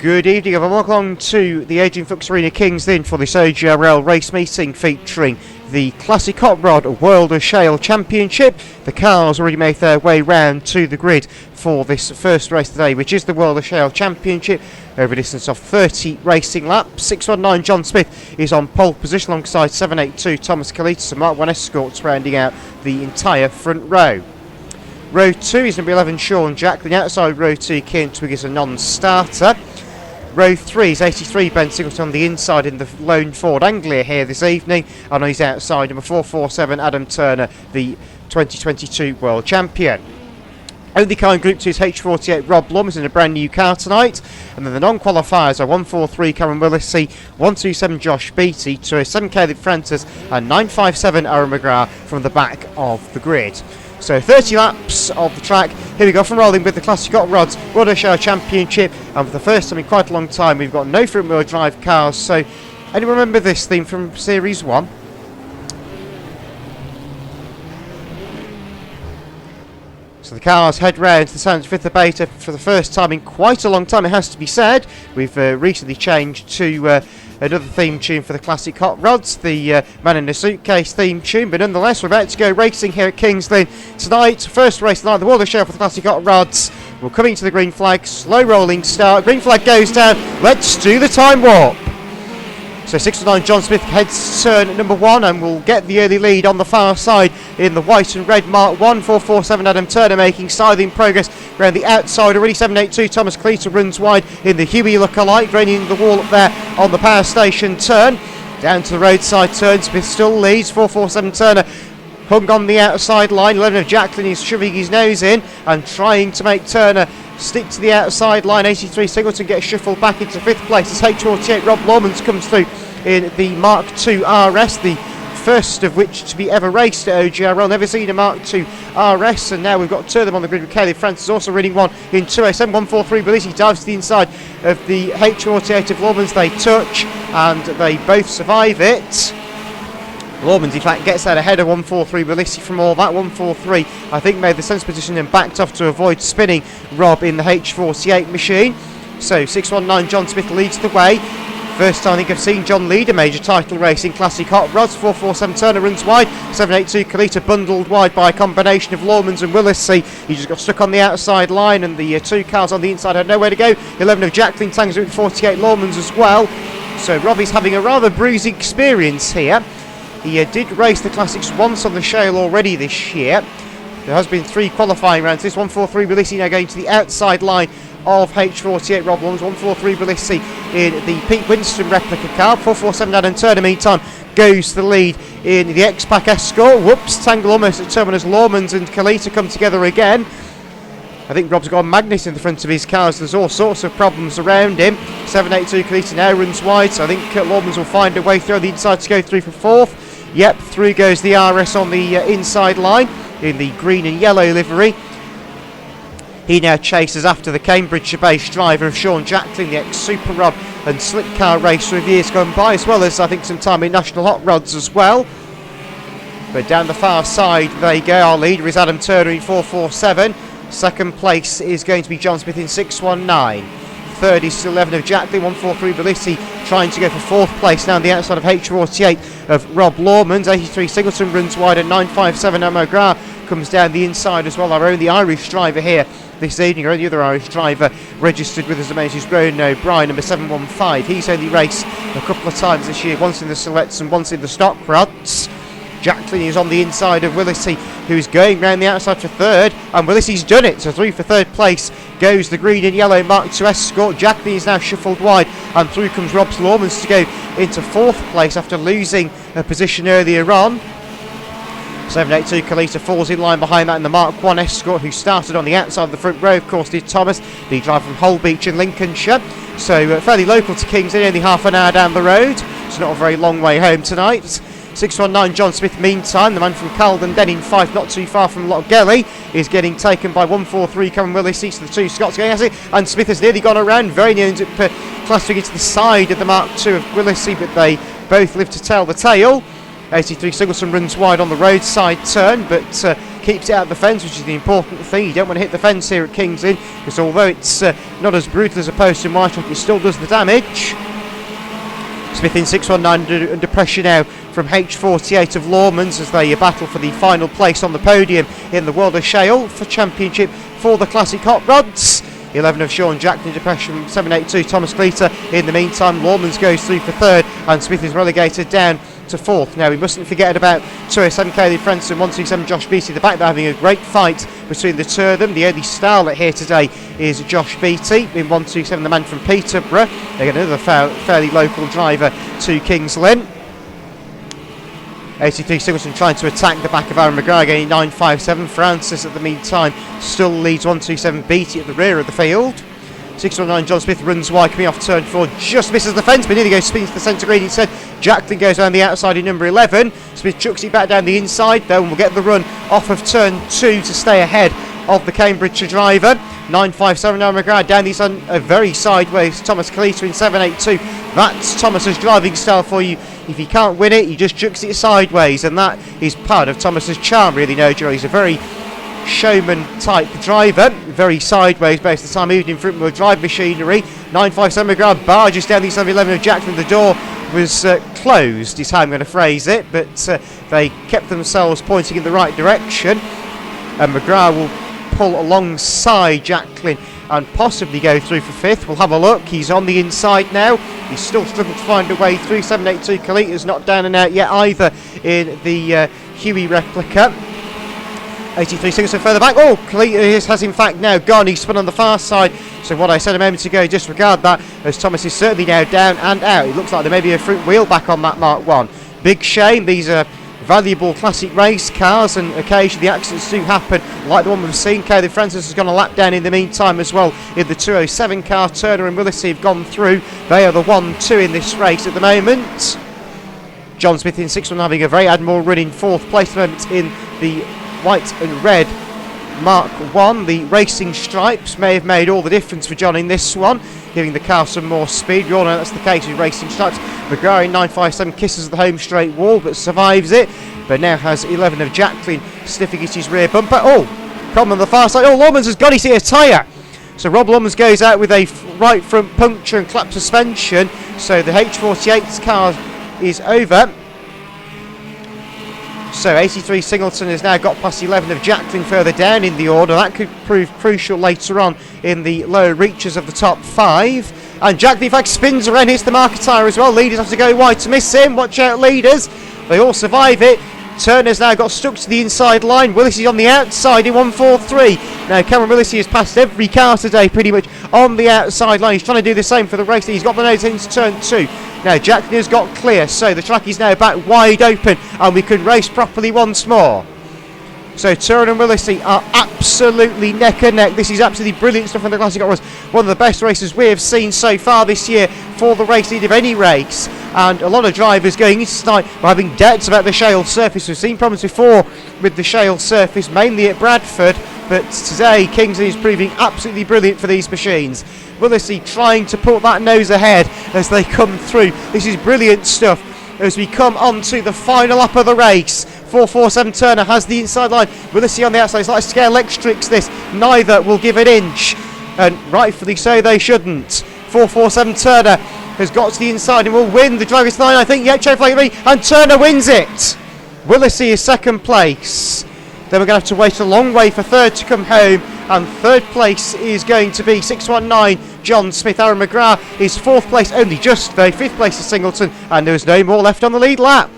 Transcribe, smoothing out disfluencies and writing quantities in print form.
Good evening and welcome along to the Adrian Fuchs Arena Kings Lynn for this OGRL race meeting featuring the Classic Hot Rod World of Shale Championship. The cars already made their way round to the grid for this first race today, which is the World of Shale Championship over a distance of 30 racing laps. 619 John Smith is on pole position alongside 782 Thomas Kalitas and Mark 1 Escorts rounding out the entire front row. Row 2 is number 11 Sean Jacklin. Outside row 2 Kieran Twig is a non-starter. Row 3 is 83 Ben Singleton on the inside in the lone Ford Anglia here this evening, and on his outside number 447 Adam Turner, the 2022 World Champion. Only car in Group 2 is H48 Rob Lums in a brand new car tonight, and then the non-qualifiers are 143 Cameron Willissey, 127 Josh Beattie, 207 Caleb Francis and 957 Aaron McGrath from the back of the grid. So 30 laps of the track. Here we go from rolling with the Classic Hot Rods World of Shale Championship, and for the first time in quite a long time we've got no front wheel drive cars. So anyone remember this theme from Series 1? So the cars head round to the Sounds 5th of Beta for the first time in quite a long time, it has to be said. We've recently changed to another theme tune for the Classic Hot Rods, the Man in a Suitcase theme tune, but nonetheless we're about to go racing here at Kings Lynn tonight. First race tonight, the World of Shale for the Classic Hot Rods. We're coming to the green flag, slow rolling start, green flag goes down, let's do the time warp. So 609 John Smith heads turn number 1 and will get the early lead on the far side in the white and red Mark 1. 447 Adam Turner making scything progress around the outside already. 782 Thomas Cleater runs wide in the Huey lookalike, draining the wall up there on the power station turn. Down to the roadside turn, Smith still leads. 447 Turner hung on the outside line. 11 of Jacklin is shoving his nose in and trying to make Turner stick to the outside line. 83 Singleton gets shuffled back into 5th place as H48 Rob Lawmans comes through in the Mark II RS, the first of which to be ever raced at OGRL. Never seen a Mark II RS, and now we've got two of them on the grid with Caleb Francis also running one in 207. 143 Belisi dives to the inside of the H48 of Lawmans. They touch and they both survive it. Lawmans in fact gets out ahead of 143 Belisi from all that. 143 I think made the sense position and backed off to avoid spinning Rob in the H48 machine. So 619 John Smith leads the way. First time I think I've seen John lead a major title race in Classic Hot Rods. 447 Turner runs wide. 782 Kalita bundled wide by a combination of Lawmans and Willissey. He just got stuck on the outside line and the two cars on the inside had nowhere to go. 11 of Jacklin tangs with 48 Lawmans as well. So Robbie's having a rather bruising experience here. He did race the Classics once on the Shale already this year. There has been 3 qualifying rounds. This 143 Willissey now going to the outside line of H48 Rob Lawmans. 143 Belisi in the Pete Winston replica car. 447 Adam Turner meantime goes to the lead in the X-Pac Escort. Whoops, tangle almost at terminus. Lawmans and Kalita come together again. I think Rob's got a magnet in the front of his cars. There's all sorts of problems around him. 782 Kalita now runs wide, so I think Lawmans will find a way through the inside to go through for 4th. Yep, through goes the RS on the inside line in the green and yellow livery. He now chases after the Cambridgeshire-based driver of Sean Jacklin, the ex-Super Rod and Slick Car racer of years gone by, as well as I think some time in National Hot Rods as well. But down the far side they go. Our leader is Adam Turner in 447. Second place is going to be John Smith in 619. Third is 11 of Jacklin. 143 Belisi trying to go for 4th place now on the outside of H48 of Rob Lawmans. 83 Singleton runs wide and 957 McGrath comes down the inside as well. Our only Irish driver here this evening, or any other Irish driver registered with us at Macy's Road, O'Brien, number 715. He's only raced a couple of times this year, once in the selects and once in the stock rods. Jacklin is on the inside of Willissey, who's going round the outside for 3rd, and Willissey's done it, so 3 for 3rd place goes the green and yellow Mark II Escort. Jacklin is now shuffled wide, and through comes Rob Lawmans to go into 4th place after losing a position earlier on. 782 Kalita falls in line behind that in the Mark 1 Escort, who started on the outside of the front row, of course did Thomas, the driver from Holbeach in Lincolnshire. So fairly local to Kings Lynn, only half an hour down the road, so not a very long way home tonight. 619 John Smith meantime, the man from Calden Den in Fife, not too far from Lochgelly, is getting taken by 143 Cameron Willissey. So the two Scots going at it, and Smith has nearly gone around, very near clustering into the side of the Mark II of Willissey, but they both live to tell the tale. 83 Singleton runs wide on the roadside turn, but keeps it out of the fence, which is the important thing. You don't want to hit the fence here at Kings Lynn, because although it's not as brutal as opposed to Whiterock, it still does the damage. Smith in 619 under pressure now from H48 of Lawmans as they battle for the final place on the podium in the World of Shale for Championship for the Classic Hot Rods. 11 of Sean Jackson under pressure from 782 Thomas Cleater. In the meantime, Lawmans goes through for third and Smith is relegated down to fourth. Now we mustn't forget about 207 Caleb Frenson, 127 Josh Beattie at the back. They're having a great fight between the two of them. The only starlet here today is Josh Beattie in 127, the man from Peterborough. They get another fairly local driver to Kings Lynn. 83 Singleton trying to attack the back of Aaron McGrath, getting 957. Francis at the meantime still leads 127 Beattie at the rear of the field. 619 John Smith runs wide, coming off turn 4, just misses the fence, but nearly goes spins to the centre green instead. Jacklin goes around the outside in number 11. Smith chucks it back down the inside though, and will get the run off of turn 2 to stay ahead of the Cambridgeshire driver. 957 now McGrath down the inside, a very sideways Thomas Cleater in 782. That's Thomas's driving style for you. If he can't win it, he just chucks it sideways, and that is part of Thomas's charm, really. No, Joe, he's a very showman type driver, very sideways based on the time moving in front of drive machinery. 957 McGrath barges down the inside of 11 of Jackson. The door was closed is how I'm going to phrase it, but they kept themselves pointing in the right direction, and McGrath will pull alongside Jacklin and possibly go through for fifth. We'll have a look. He's on the inside now. He's still struggling to find a way through. 782 Kalita's not down and out yet either in the Huey replica. 83 Singleton further back. Oh, Kalita has in fact now gone. He's spun on the far side. So what I said a moment ago, disregard that, as Thomas is certainly now down and out. It looks like there may be a front wheel back on that Mark 1. Big shame. These are valuable classic race cars, and occasionally the accidents do happen, like the one we've seen. Caleb Francis has gone a lap down in the meantime as well in the 207 car. Turner and Willisey have gone through. They are the 1-2 in this race at the moment. John Smith in 6-1 having a very admirable run in fourth place at the moment in the white and red Mark 1. The racing stripes may have made all the difference for John in this one, giving the car some more speed. We all know that's the case with racing stripes. McGrath in 957 kisses the home straight wall but survives it, but now has 11 of Jacklin sniffing at his rear bumper. Oh, problem on the far side. Oh, Lawmans has got his ear tyre. So Rob Lawmans goes out with a right front puncture and clap suspension. So the H48's car is over. So 83 Singleton has now got past 11 of Jacklin further down in the order. That could prove crucial later on in the lower reaches of the top 5. And Jacklin in fact spins around, hits the marker tyre as well. Leaders have to go wide to miss him. Watch out, leaders. They all survive it. Turner's now got stuck to the inside line. Willis is on the outside in 143. Now Cameron Willis has passed every car today pretty much on the outside line. He's trying to do the same for the race. He's got the nose into turn 2. Now Jacklin has got clear, so the track is now back wide open and we can race properly once more. So Turner and Willisey are absolutely neck and neck. This is absolutely brilliant stuff in the Classic Hot Rods. One of the best races we have seen so far this year for the race lead of any race. And a lot of drivers going into tonight are having doubts about the Shale surface. We've seen problems before with the Shale surface, mainly at Bradford. But today, Kingsley is proving absolutely brilliant for these machines. Willisey trying to put that nose ahead as they come through. This is brilliant stuff as we come on to the final lap of the race. 447 Turner has the inside line. Willisey on the outside. It's like Scale Electrics this. Neither will give an inch. And rightfully so, they shouldn't. 447 Turner has got to the inside and will win the Drivers' Line, I think. Yeah, check flag 3. And Turner wins it. Willisey is second place. Then we're going to have to wait a long way for third to come home. And third place is going to be 619 John Smith. Aaron McGrath is fourth place only just though. Fifth place is Singleton. And there is no more left on the lead lap.